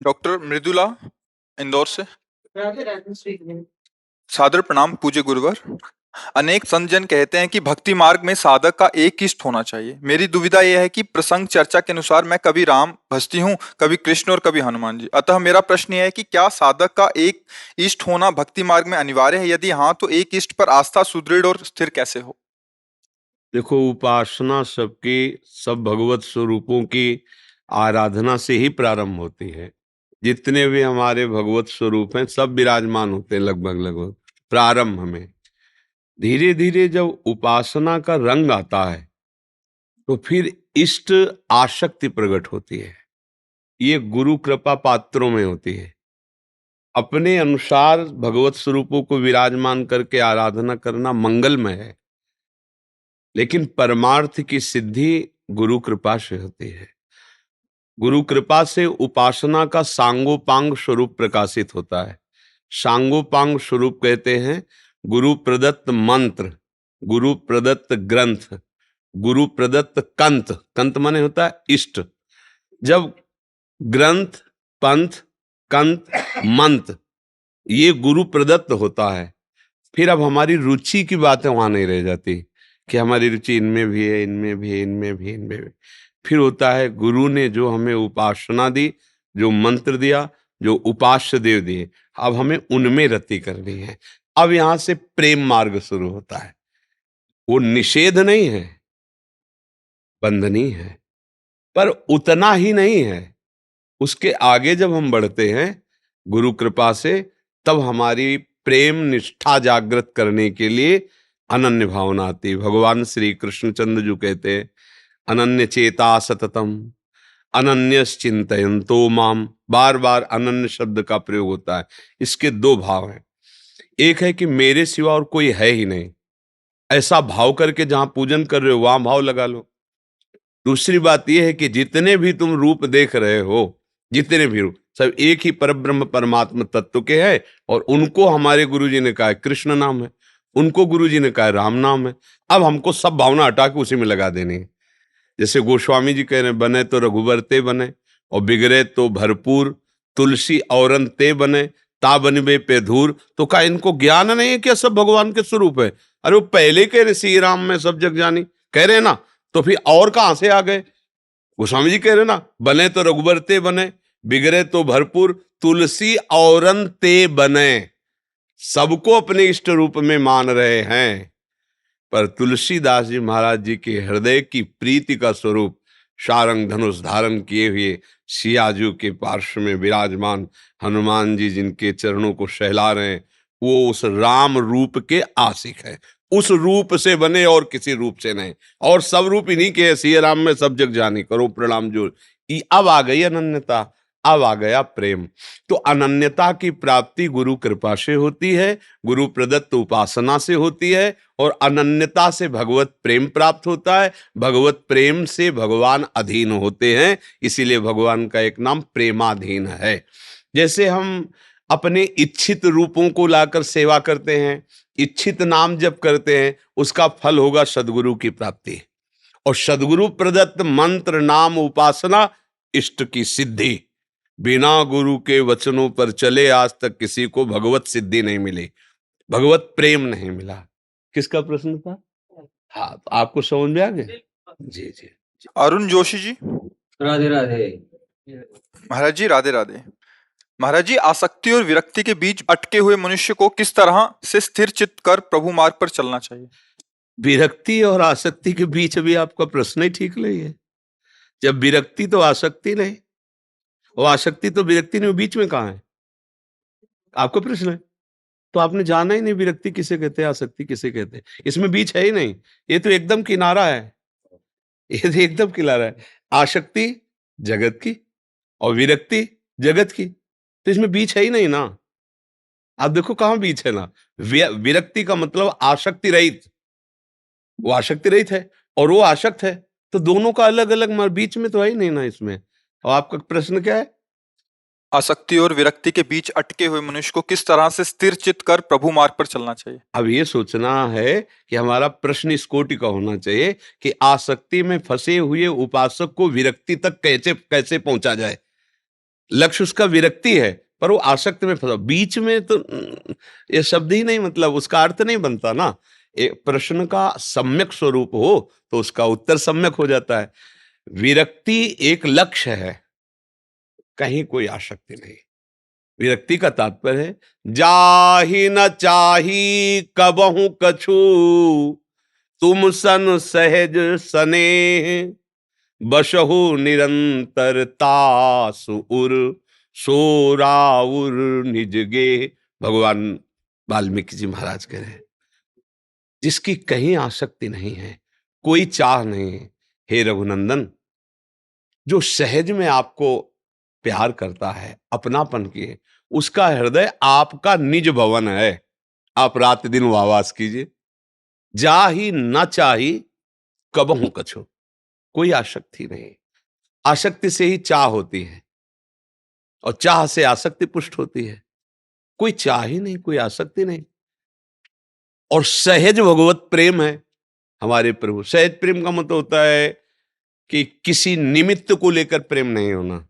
Doctor Mridula, Indore से। राधे राधे स्वीकृत। सादर प्रणाम पूज्य गुरुवर। अनेक संत जन कहते हैं कि भक्ति मार्ग में साधक का एक इष्ट होना चाहिए। मेरी दुविधा यह है कि प्रसंग चर्चा के अनुसार मैं कभी राम भजती हूँ, कभी कृष्ण और कभी हनुमान जी। अतः मेरा प्रश्न यह है कि क्या साधक का एक इष्ट होना भक्ति मार्ग में अनिवार्य है? यदि हाँ, तो एक इष्ट पर आस्था सुदृढ़ और स्थिर कैसे हो? देखो, उपासना सबकी, सब भगवत स्वरूपों की आराधना से ही प्रारंभ होती है। जितने भी हमारे भगवत स्वरूप हैं सब विराजमान होते हैं लगभग लगभग प्रारंभ में। धीरे धीरे जब उपासना का रंग आता है तो फिर इष्ट आसक्ति प्रकट होती है। ये गुरु कृपा पात्रों में होती है। अपने अनुसार भगवत स्वरूपों को विराजमान करके आराधना करना मंगलमय है, लेकिन परमार्थ की सिद्धि गुरु कृपा से होती है। गुरु कृपा से उपासना का सांगोपांग स्वरूप प्रकाशित होता है। सांगोपांग स्वरूप कहते हैं गुरु प्रदत्त मंत्र, गुरु प्रदत्त ग्रंथ, गुरु प्रदत्त कंत। कंत माने होता है इष्ट। जब ग्रंथ, पंथ, कंत, मंत्र ये गुरु प्रदत्त होता है, फिर अब हमारी रुचि की बातें वहां नहीं रह जाती कि हमारी रुचि इनमें भी है, इनमें भी है, इनमें भी, इनमें भी। फिर होता है गुरु ने जो हमें उपासना दी, जो मंत्र दिया, जो उपास्य देव दिए, अब हमें उनमें रति करनी है। अब यहां से प्रेम मार्ग शुरू होता है। वो निषेध नहीं है, बंधनी है, पर उतना ही नहीं है। उसके आगे जब हम बढ़ते हैं गुरु कृपा से, तब हमारी प्रेम निष्ठा जागृत करने के लिए अनन्य भावना आती है। भगवान श्री कृष्णचंद्र जो कहते हैं अनन्य चेता सततम अनन्यस चिंतयन्तो माम, बार बार अनन्य शब्द का प्रयोग होता है। इसके दो भाव हैं। एक है कि मेरे सिवा और कोई है ही नहीं, ऐसा भाव करके जहां पूजन कर रहे हो वहां भाव लगा लो। दूसरी बात यह है कि जितने भी तुम रूप देख रहे हो, जितने भी रूप, सब एक ही परब्रह्म परमात्मा तत्व के हैं। और उनको हमारे गुरुजी ने कहा है कृष्ण नाम है, उनको गुरुजी ने कहा है राम नाम है। अब हमको सब भावना हटा के उसी में लगा देनी है। जैसे गोस्वामी जी कह रहे हैं, बने तो रघुबर ते बने और बिगड़े तो भरपूर, तुलसी औरन ते बने ता बनबे पे धूर। तो क्या इनको ज्ञान नहीं है क्या सब भगवान के स्वरूप है? अरे वो पहले कह रहे श्री राम में सब जग जानी, कह रहे ना, तो फिर और कहां से आ गए? गोस्वामी जी कह रहे ना, बने तो रघुबर ते बने, बिगड़े तो भरपूर, तुलसी औरन ते बने। सबको अपने इष्ट रूप में मान रहे हैं, पर तुलसीदास जी महाराज जी के हृदय की प्रीति का स्वरूप शारंग धनुष धारण किए हुए सियाजू के पार्श्व में विराजमान हनुमान जी जिनके चरणों को सहला रहे हैं, वो उस राम रूप के आशिक है। उस रूप से बने और किसी रूप से नहीं। और सब रूप इन्हीं के है, सिया राम में सब जग जानी, करो प्रणाम जो। अब आ गई अनन्यता, अब आ गया प्रेम। तो अनन्यता की प्राप्ति गुरु कृपा से होती है, गुरु प्रदत्त उपासना से होती है, और अनन्यता से भगवत प्रेम प्राप्त होता है। भगवत प्रेम से भगवान अधीन होते हैं, इसीलिए भगवान का एक नाम प्रेमाधीन है। जैसे हम अपने इच्छित रूपों को लाकर सेवा करते हैं, इच्छित नाम जप करते हैं, उसका फल होगा सदगुरु की प्राप्ति। और सदगुरु प्रदत्त मंत्र नाम उपासना इष्ट की सिद्धि। बिना गुरु के वचनों पर चले आज तक किसी को भगवत सिद्धि नहीं मिली, भगवत प्रेम नहीं मिला। किसका प्रश्न था? हाँ, तो आपको समझ में आ गया? जी जी। अरुण जोशी जी। राधे राधे। महाराज जी राधे राधे। महाराज जी, आसक्ति और विरक्ति के बीच अटके हुए मनुष्य को किस तरह से स्थिर चित्त कर प्रभु मार्ग पर चलना चाहिए? विरक्ति और आसक्ति के बीच भी आपका प्रश्न ही ठीक नहीं है। जब विरक्ति तो आसक्ति नहीं, और आसक्ति तो विरक्ति नहीं, बीच में कहाँ है? आपका प्रश्न है। तो आपने जाना ही नहीं विरक्ति किसे कहते हैं, आसक्ति किसे कहते हैं। इसमें बीच है ही नहीं, ये तो एकदम किनारा है, ये तो एकदम किनारा है। आसक्ति जगत की और विरक्ति जगत की, तो इसमें बीच है ही नहीं ना। आप देखो कहां बीच है ना। विरक्ति का मतलब आसक्ति रहित, वो आसक्ति रहित है और वो आसक्त है, तो दोनों का अलग अलग, बीच में तो है ही नहीं ना इसमें। और आपका प्रश्न क्या है? आसक्ति और विरक्ति के बीच अटके हुए मनुष्य को किस तरह से स्थिर चित्त कर प्रभु मार्ग पर चलना चाहिए? अब ये सोचना है कि हमारा प्रश्न इस कोटि का होना चाहिए कि आसक्ति में फंसे हुए उपासक को विरक्ति तक कैसे कैसे पहुंचा जाए। लक्ष्य उसका विरक्ति है, पर वो आसक्ति में फंसा। बीच में तो ये शब्द ही नहीं, मतलब उसका अर्थ नहीं बनता ना। एक प्रश्न का सम्यक स्वरूप हो तो उसका उत्तर सम्यक हो जाता है। विरक्ति एक लक्ष्य है, कहीं कोई आसक्ति नहीं। विरक्ति का तात्पर्य है जाहि न चाही कबहु कछु, तुम सन सहज सनेह, बसहु निरंतर तासु उर, सोराउर निज गे। भगवान वाल्मीकि जी महाराज कह रहे हैं, जिसकी कहीं आसक्ति नहीं है, कोई चाह नहीं है, हे रघुनंदन, जो सहज में आपको प्यार करता है, अपनापन किए, उसका हृदय आपका निज भवन है। आप रात दिन वावास कीजिए। जाहि न चाही कबहु कछु, कोई आसक्ति नहीं। आसक्ति से ही चाह होती है और चाह से आसक्ति पुष्ट होती है। कोई चाह ही नहीं, कोई आसक्ति नहीं। और सहज भगवत प्रेम है हमारे प्रभु। सहज प्रेम का मतलब होता है कि किसी निमित्त को लेकर प्रेम नहीं होना,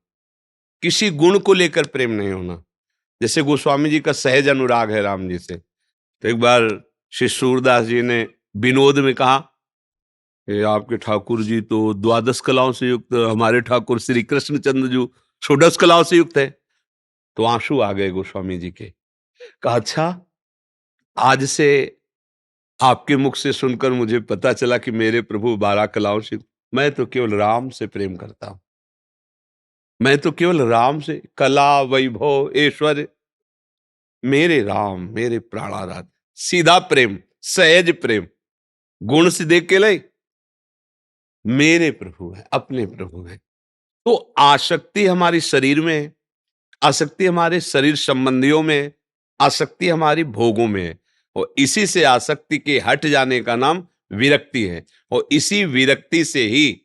किसी गुण को लेकर प्रेम नहीं होना। जैसे गोस्वामी जी का सहज अनुराग है राम जी से। तो एक बार श्री सूरदास जी ने विनोद में कहा कि आपके ठाकुर जी तो द्वादश कलाओं से युक्त, हमारे ठाकुर श्री कृष्णचंद्र जी षोडश कलाओं से युक्त है। तो आंसू आ गए गोस्वामी जी के। कहा अच्छा, आज से आपके मुख से सुनकर मुझे पता चला कि मेरे प्रभु 12 कलाओं से, मैं तो केवल राम से प्रेम करता हूं। मैं तो केवल राम से, कला वैभव ऐश्वर्य, मेरे राम मेरे प्राणाराध। सीधा प्रेम, सहज प्रेम, गुण से देख के ले, मेरे प्रभु है, अपने प्रभु है। तो आसक्ति हमारी शरीर में है, आसक्ति हमारे शरीर संबंधियों में है, आसक्ति हमारी भोगों में है। और इसी से आसक्ति के हट जाने का नाम विरक्ति है। और इसी विरक्ति से ही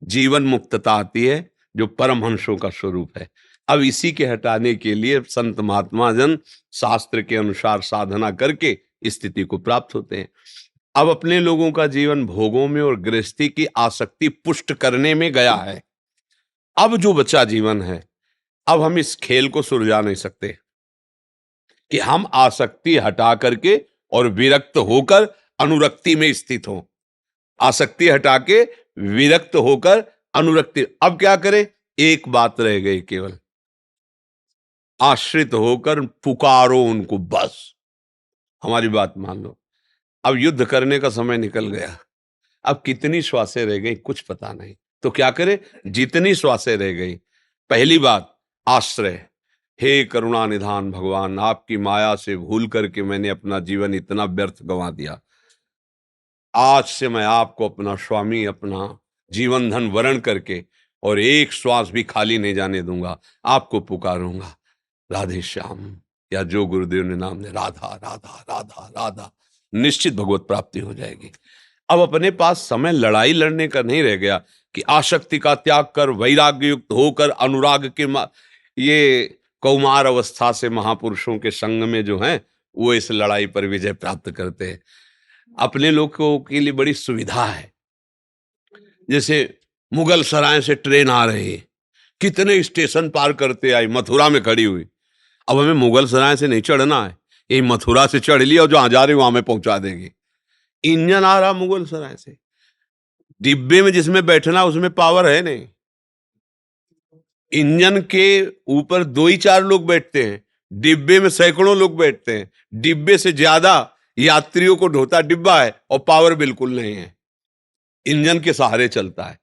जीवन मुक्तता आती है, जो परमहंसों का स्वरूप है। अब इसी के हटाने के लिए संत महात्मा जन शास्त्र के अनुसार साधना करके स्थिति को प्राप्त होते हैं। अब अपने लोगों का जीवन भोगों में और गृहस्थी की आसक्ति पुष्ट करने में गया है। अब जो बचा जीवन है, अब हम इस खेल को सुलझा नहीं सकते कि हम आसक्ति हटा करके और विरक्त होकर अनुरक्ति में स्थित हो। आसक्ति हटा के विरक्त होकर अनुरक्ति। अब क्या करें? एक बात रह गई केवल, आश्रित होकर पुकारो उनको, बस हमारी बात मान लो। अब युद्ध करने का समय निकल गया। अब कितनी श्वासें रह गई कुछ पता नहीं। तो क्या करें? जितनी श्वासें रह गई, पहली बात आश्रय। हे करुणा निधान भगवान, आपकी माया से भूल करके मैंने अपना जीवन इतना व्यर्थ गंवा दिया। आज से मैं आपको अपना स्वामी, अपना जीवन धन वरण करके और एक श्वास भी खाली नहीं जाने दूंगा। आपको पुकारूंगा, राधे श्याम, या जो गुरुदेव ने नाम ने, राधा राधा राधा राधा, निश्चित भगवत प्राप्ति हो जाएगी। अब अपने पास समय लड़ाई लड़ने का नहीं रह गया कि आसक्ति का त्याग कर वैराग्य युक्त होकर अनुराग के ये कौमार अवस्था से महापुरुषों के संग में जो हैं वो इस लड़ाई पर विजय प्राप्त करते हैं। अपने लोगों के लिए बड़ी सुविधा है। जैसे मुगल सराय से ट्रेन आ रही है, कितने स्टेशन पार करते आई, मथुरा में खड़ी हुई। अब हमें मुगल सराय से नहीं चढ़ना है, यही मथुरा से चढ़ लिया और जहां जा रही वहां में पहुंचा देगी। इंजन आ रहा मुगल सराय से, डिब्बे में जिसमें बैठना उसमें पावर है नहीं। इंजन के ऊपर 2 ही 4 लोग बैठते हैं, डिब्बे में सैकड़ों लोग बैठते हैं। डिब्बे से ज्यादा यात्रियों को ढोता डिब्बा है और पावर बिल्कुल नहीं है। इंजन के सहारे चलता है।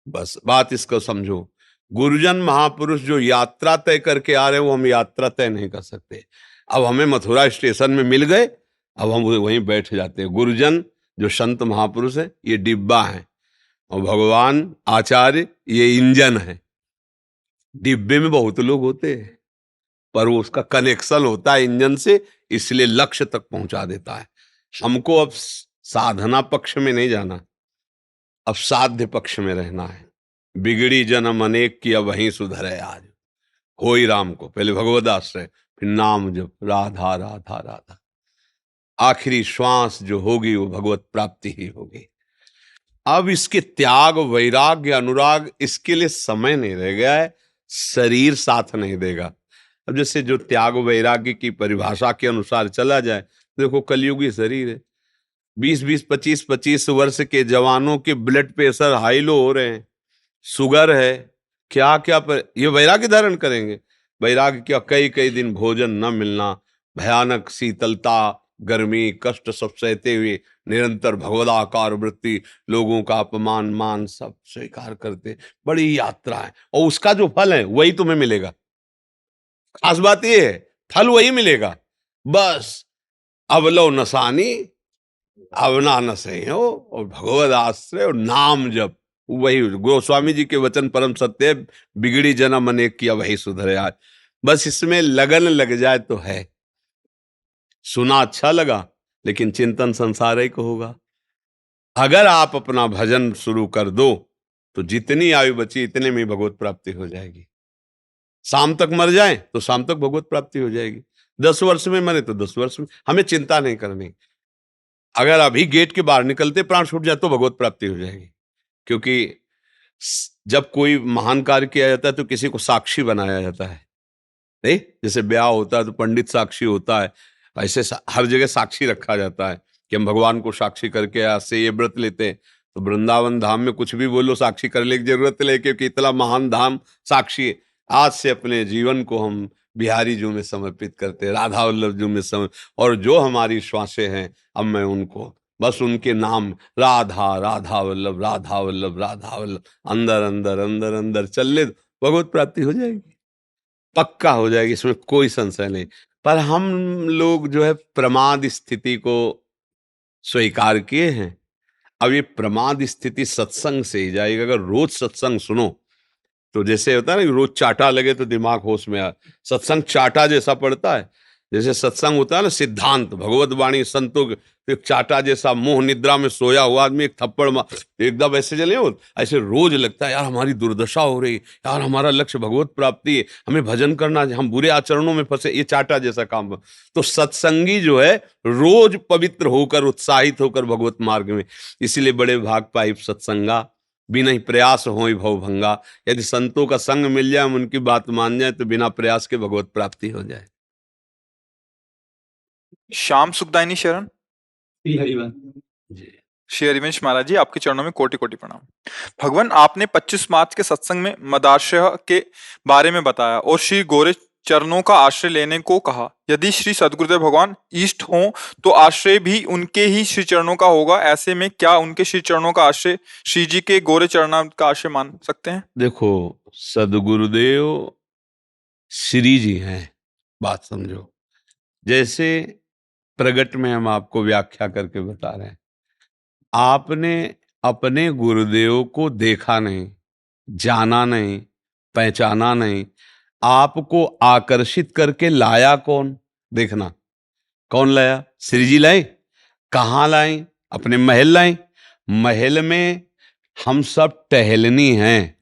बस बात इसको समझो। गुरुजन महापुरुष जो यात्रा तय करके आ रहे हैं, वो हम यात्रा तय नहीं कर सकते। अब हमें मथुरा स्टेशन में मिल गए, अब हम वहीं बैठ जाते हैं। गुरुजन जो संत महापुरुष है, ये डिब्बा है, और भगवान आचार्य ये इंजन है। डिब्बे में बहुत लोग होते हैं, पर वो उसका कनेक्शन होता है इंजन से, इसलिए लक्ष्य तक पहुंचा देता है। हमको अब साधना पक्ष में नहीं जाना, अब साध्य पक्ष में रहना है। बिगड़ी जन्म अनेक की, अब वहीं सुधरे आज। होई राम को, पहले भगवद आश्रय, फिर नाम जप, राधा राधा राधा। आखिरी श्वास जो होगी वो भगवत प्राप्ति ही होगी। अब इसके त्याग, वैराग्य, अनुराग, इसके लिए समय नहीं रह गया है। शरीर साथ नहीं देगा। अब जैसे जो त्याग वैराग्य की परिभाषा के अनुसार चला जाए, देखो कलयुगी शरीर है, 20-20, 25-25 वर्ष के जवानों के ब्लड प्रेशर हाई लो हो रहे हैं, शुगर है, क्या क्या पर ये वैराग्य धारण करेंगे। वैराग्य क्या, कई कई दिन भोजन न मिलना, भयानक शीतलता, गर्मी, कष्ट सब सहते हुए निरंतर भगवदाकार वृत्ति, लोगों का अपमान मान सब स्वीकार करते, बड़ी यात्रा है। और उसका जो फल है वही तुम्हें मिलेगा। खास बात ये है, फल वही मिलेगा। बस अवलो नसानी अवना न सही हो, और भगवद आश्रय और नाम जप, वही गोस्वामी जी के वचन परम सत्य है, बिगड़ी जन्म अनेक किया वही सुधरे आज। बस इसमें लगन लग जाए तो है। सुना अच्छा लगा, लेकिन चिंतन संसारिक होगा। अगर आप अपना भजन शुरू कर दो तो जितनी आयु बची इतने में भगवत प्राप्ति हो जाएगी। शाम तक मर जाए तो शाम तक भगवत प्राप्ति हो जाएगी, 10 वर्ष में मरे तो 10 वर्ष में। हमें चिंता नहीं करनी। अगर अभी गेट के बाहर निकलते प्राण छूट जाए तो भगवत प्राप्ति हो जाएगी। क्योंकि जब कोई महान कार्य किया जाता है तो किसी को साक्षी बनाया जाता है, नहीं? जैसे ब्याह होता है तो पंडित साक्षी होता है, ऐसे हर जगह साक्षी रखा जाता है कि हम भगवान को साक्षी करके आज से ये व्रत लेते हैं। तो वृंदावन धाम में कुछ भी बोलो साक्षी करने की जरूरत नहीं, क्योंकि इतना महान धाम साक्षी है। आज से अपने जीवन को हम बिहारी जी में समर्पित करते हैं, राधा वल्लभ जी में और जो हमारी श्वासें हैं अब मैं उनको बस उनके नाम राधा राधा वल्लभ राधा वल्लभ राधा वल्लभ अंदर अंदर अंदर अंदर चल ले, भगवत प्राप्ति हो जाएगी, पक्का हो जाएगी, इसमें कोई संशय नहीं। पर हम लोग जो है प्रमाद स्थिति को स्वीकार किए हैं। अब ये प्रमाद स्थिति सत्संग से ही जाएगी। अगर रोज सत्संग सुनो तो जैसे होता है ना, रोज चाटा लगे तो दिमाग होश में आ, सत्संग चाटा जैसा पड़ता है। जैसे सत्संग होता है ना, सिद्धांत भगवत वाणी संतों के, तो एक चाटा जैसा मोह निद्रा में सोया हुआ आदमी एक थप्पड़ मार एकदम ऐसे चले हो, ऐसे रोज लगता है यार हमारी दुर्दशा हो रही, यार हमारा लक्ष्य भगवत प्राप्ति है, हमें भजन करना, हम बुरे आचरणों में फंसे, ये चाटा जैसा काम। तो सत्संगी जो है रोज पवित्र होकर उत्साहित होकर भगवत मार्ग में, इसीलिए बड़े भाग पाई सत्संगा बिना ही प्रयास हो भव भंगा। यदि संतों का संग मिल जाए, हम उनकी बात मान जाए तो बिना प्रयास के भगवत प्राप्ति हो जाए। श्याम सुखदायनी शरण। जी श्री हरिवंश महाराज जी, आपके चरणों में कोटि कोटि प्रणाम। भगवान, आपने 25 मार्च के सत्संग में मदाश्रय के बारे में बताया और श्री गोरे चरणों का आश्रय लेने को कहा। यदि श्री सद्गुरुदेव भगवान इष्ट हों तो आश्रय भी उनके ही श्री चरणों का होगा। ऐसे में क्या उनके श्री चरणों का आश्रय श्री जी के गोरे चरणों का आश्रय मान सकते हैं? देखो, सद्गुरुदेव श्री जी हैं, बात समझो। जैसे प्रगट में हम आपको व्याख्या करके बता रहे हैं, आपने अपने गुरुदेव को देखा नहीं, जाना नहीं, पहचाना नहीं, आपको आकर्षित करके लाया कौन? देखना, कौन लाया? श्री जी लाए। कहाँ लाए? अपने महल लाए। महल में हम सब टहलनी हैं,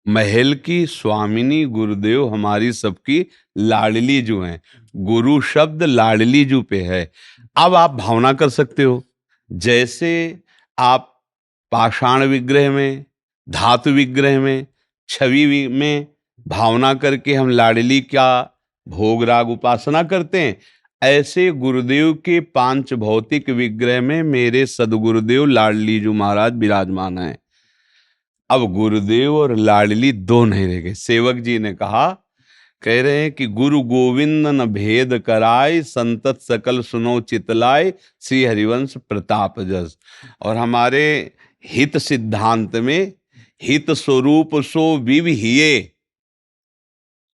महल की स्वामिनी गुरुदेव हमारी सबकी लाडली जो हैं। गुरु शब्द लाडली जू पे है। अब आप भावना कर सकते हो, जैसे आप पाषाण विग्रह में, धातु विग्रह में, छवि में भावना करके हम लाडली का भोग राग उपासना करते हैं, ऐसे गुरुदेव के पांच भौतिक विग्रह में मेरे सदगुरुदेव लाडली जी महाराज विराजमान हैं। अब गुरुदेव और लाडली दो नहीं रह गए। सेवक जी ने कहा, कह रहे हैं कि गुरु गोविंद न भेद कराय, संतत सकल सुनो चितलाय, श्री हरिवंश प्रताप जस। और हमारे हित सिद्धांत में हित स्वरूप सो विविहिये,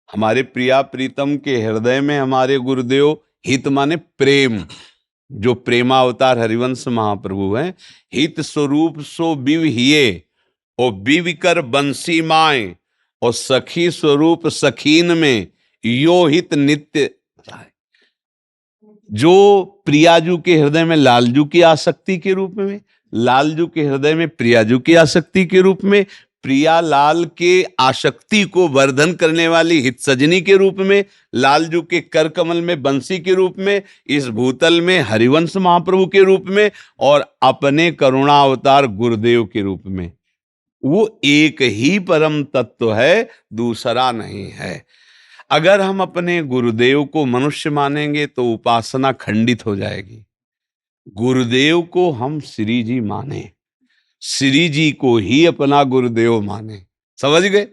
हमारे प्रिया प्रीतम के हृदय में हमारे गुरुदेव, हित माने प्रेम, जो प्रेमावतार हरिवंश महाप्रभु हैं, हित स्वरूप सो विविहिये, और विविकर बंसी माए, और सखी स्वरूप सखीन में यो हित नित्य। जो प्रियाजू के हृदय में लालजू की आसक्ति के रूप में, लालजू के हृदय में प्रियाजू की आसक्ति के रूप में, प्रिया लाल के आसक्ति को वर्धन करने वाली हित सजनी के रूप में, लालजू के कर कमल में बंसी के रूप में, इस भूतल में हरिवंश महाप्रभु के रूप में, और अपने करुणा अवतार गुरुदेव के रूप में। वो एक ही परम तत्व है, दूसरा नहीं है। अगर हम अपने गुरुदेव को मनुष्य मानेंगे तो उपासना खंडित हो जाएगी। गुरुदेव को हम श्री जी माने, श्री जी को ही अपना गुरुदेव माने। समझ गए?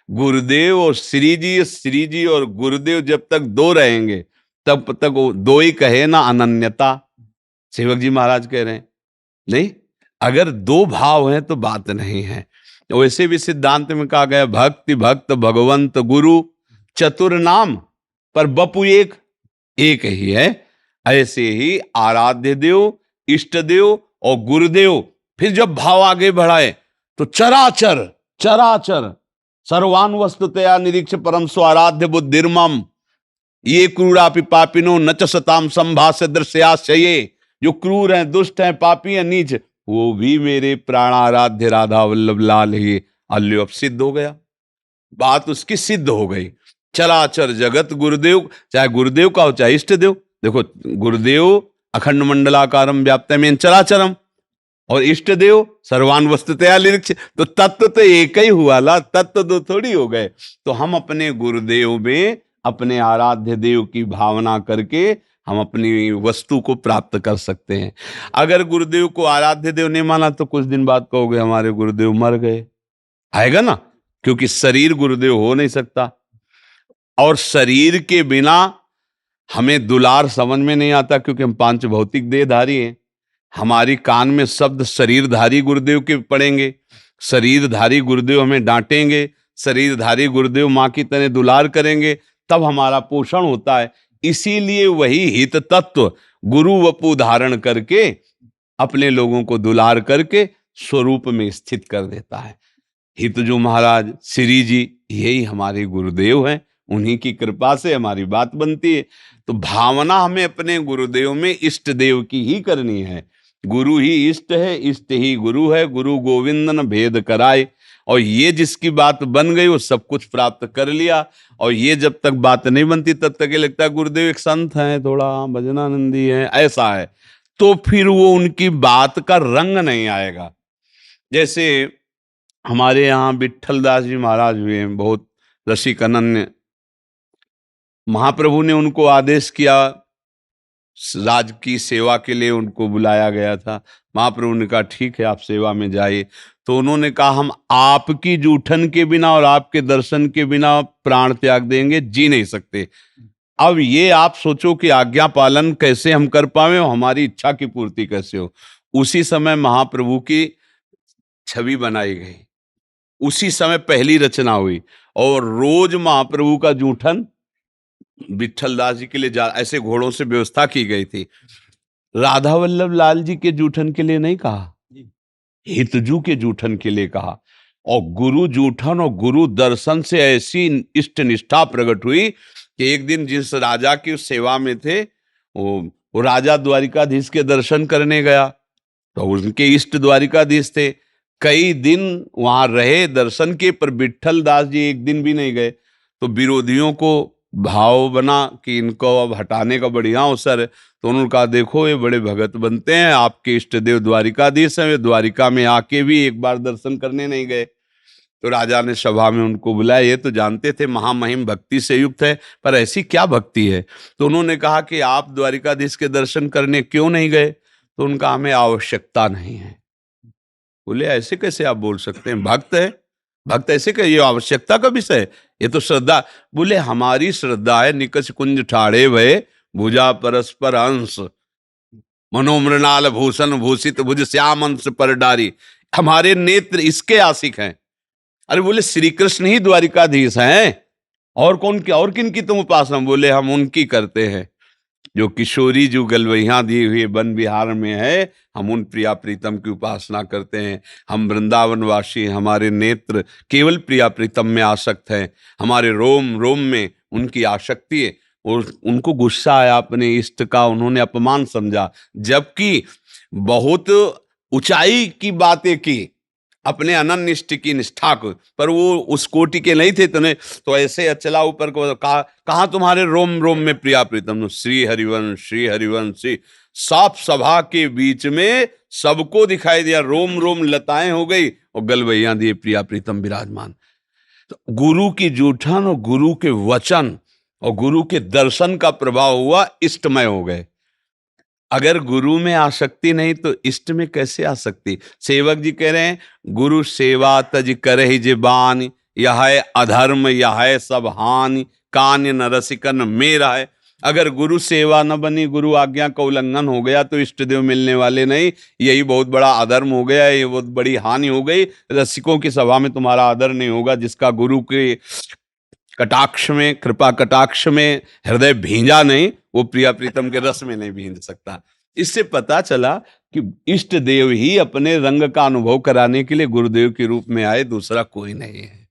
गुरुदेव और श्री जी और गुरुदेव जब तक दो रहेंगे तब तक वो दो ही कहे ना, अनन्यता। सेवक जी महाराज कह रहे हैं नहीं, अगर दो भाव हैं तो बात नहीं है। वैसे भी सिद्धांत में कहा गया भक्ति भक्त भगवंत गुरु चतुर नाम, पर बपु एक, एक ही है। ऐसे ही आराध्य देव, इष्ट देव और गुरुदेव, फिर जब भाव आगे बढ़ाए तो चराचर, चराचर सर्वान वस्तुतया निरीक्ष परम स्वाराध्य बुद्धिर्मम ये क्रूरापि पापिनो न च सताम संभाष्य दृश्याश्चये। जो क्रूर हैं, दुष्ट हैं, पापी हैं, नीच, वो भी मेरे प्राणाराध्य राधा वल्लभ लाल ही। अल्यो अब सिद्ध हो गया, बात उसकी सिद्ध हो गई। चराचर जगत गुरुदेव, चाहे गुरुदेव का हो चाहे इष्ट देव। देखो गुरुदेव अखंड मंडलाकारम व्याप्तमेन चराचरम और इष्ट देव सर्वान वस्तुतया निरीक्ष, तो तत्व तो एक ही हुआ ला, तत्व दो थोड़ी हो गए। तो हम अपने गुरुदेव में अपने आराध्य देव की भावना करके हम अपनी वस्तु को प्राप्त कर सकते हैं। अगर गुरुदेव को आराध्य देव नहीं माना तो कुछ दिन बाद कहोगे हमारे गुरुदेव मर गए, आएगा ना, क्योंकि शरीर गुरुदेव हो नहीं सकता। और शरीर के बिना हमें दुलार समझ में नहीं आता, क्योंकि हम पांच भौतिक देहधारी हैं। हमारी कान में शब्द शरीरधारी गुरुदेव के पड़ेंगे, शरीरधारी गुरुदेव हमें डांटेंगे, शरीरधारी गुरुदेव माँ की तरह दुलार करेंगे, तब हमारा पोषण होता है। इसीलिए वही हित तत्व गुरु वपु धारण करके अपने लोगों को दुलार करके स्वरूप में स्थित कर देता है। हितजू महाराज श्री जी यही हमारे गुरुदेव हैं, उन्हीं की कृपा से हमारी बात बनती है। तो भावना हमें अपने गुरुदेव में इष्ट देव की ही करनी है। गुरु ही इष्ट है, इष्ट ही गुरु है, गुरु गोविंद न भेद कराए। और ये जिसकी बात बन गई वो सब कुछ प्राप्त कर लिया। और ये जब तक बात नहीं बनती तब तक ये लगता है गुरुदेव एक संत हैं, थोड़ा भजनानंदी है, ऐसा है, तो फिर वो उनकी बात का रंग नहीं आएगा। जैसे हमारे यहाँ विट्ठल दास जी महाराज हुए हैं, बहुत रसिक अनन्य। महाप्रभु ने उनको आदेश किया, राज की सेवा के लिए उनको बुलाया गया था। महाप्रभु ने कहा ठीक है आप सेवा में जाइए। तो उन्होंने कहा हम आपकी जूठन के बिना और आपके दर्शन के बिना प्राण त्याग देंगे, जी नहीं सकते। अब ये आप सोचो कि आज्ञा पालन कैसे हम कर पाए और हमारी इच्छा की पूर्ति कैसे हो। उसी समय महाप्रभु की छवि बनाई गई, उसी समय पहली रचना हुई और रोज महाप्रभु का जूठन विट्ठल दास जी के लिए ऐसे घोड़ों से व्यवस्था की गई थी। राधा वल्लभ लाल जी के जूठन के लिए नहीं कहा, हितजू के जूठन के लिए कहा। और गुरु जूठन और गुरु दर्शन से ऐसी इष्ट निष्ठा प्रकट हुई कि एक दिन जिस राजा की सेवा में थे वो राजा द्वारिकाधीश के दर्शन करने गया, तो उनके इष्ट द्वारिकाधीश थे। कई दिन वहां रहे दर्शन के, पर विट्ठल दास जी एक दिन भी नहीं गए। तो विरोधियों को भाव बना कि इनको अब हटाने का बढ़िया अवसर है। तो उन्होंने कहा देखो ये बड़े भगत बनते हैं, आपके इष्ट देव द्वारिकाधीश हैं, वे द्वारिका में आके भी एक बार दर्शन करने नहीं गए। तो राजा ने सभा में उनको बुलाया। ये तो जानते थे महामहिम भक्ति से युक्त है, पर ऐसी क्या भक्ति है। तो उन्होंने कहा कि आप द्वारिकाधीश के दर्शन करने क्यों नहीं गए। तो उनका हमें आवश्यकता नहीं है। बोले ऐसे कैसे आप बोल सकते हैं, भक्त है, भक्त ऐसे क्या, ये आवश्यकता का विषय है, ये तो श्रद्धा। बोले हमारी श्रद्धा है निकष कुंज ठाड़े भय भुजा परस्पर अंश मनोमृणाल भूषण भूषित भुज श्याम अंश पर डारी। हमारे नेत्र इसके आशिक हैं। अरे बोले श्री कृष्ण ही द्वारिकाधीश हैं, और कौन क्या, और किन की तुम उपासना। बोले हम उनकी करते हैं जो किशोरी जो गलवैया दिए हुए वन विहार में है, हम उन प्रिया प्रीतम की उपासना करते हैं। हम वृंदावनवासी, हमारे नेत्र केवल प्रिया प्रीतम में आसक्त हैं, हमारे रोम रोम में उनकी आसक्ति है। और उनको गुस्सा आया अपने इष्ट का, उन्होंने अपमान समझा, जबकि बहुत ऊंचाई की बातें की। अपने अनन्य इष्ट की निष्ठा को, पर वो उस कोटि के नहीं थे। तो ऐसे अचला ऊपर को कहा तुम्हारे रोम रोम में प्रिया प्रीतम, श्री हरिवंश श्री हरिवंश श्री। साफ सभा के बीच में सबको दिखाई दिया, रोम रोम लताएं हो गई और गलवैया दिए प्रिया प्रीतम विराजमान। तो गुरु की जूठन और गुरु के वचन और गुरु के दर्शन का प्रभाव हुआ, इष्टमय हो गए। अगर गुरु में आसक्ति नहीं तो इष्ट में कैसे आसक्ति? सेवक जी कह रहे हैं गुरु सेवा तज करहि जिबान, यह है अधर्म यह है सब हानि, कान्य न रसिकन मेरा है। अगर गुरु सेवा न बनी, गुरु आज्ञा का उल्लंघन हो गया तो इष्ट देव मिलने वाले नहीं, यही बहुत बड़ा अधर्म हो गया, ये बहुत बड़ी हानि हो गई। रसिकों की सभा में तुम्हारा आदर नहीं होगा। जिसका गुरु के कटाक्ष में, कृपा कटाक्ष में हृदय भींजा नहीं, वो प्रिया प्रीतम के रस में नहीं भींज सकता। इससे पता चला कि इष्ट देव ही अपने रंग का अनुभव कराने के लिए गुरुदेव के रूप में आए, दूसरा कोई नहीं है।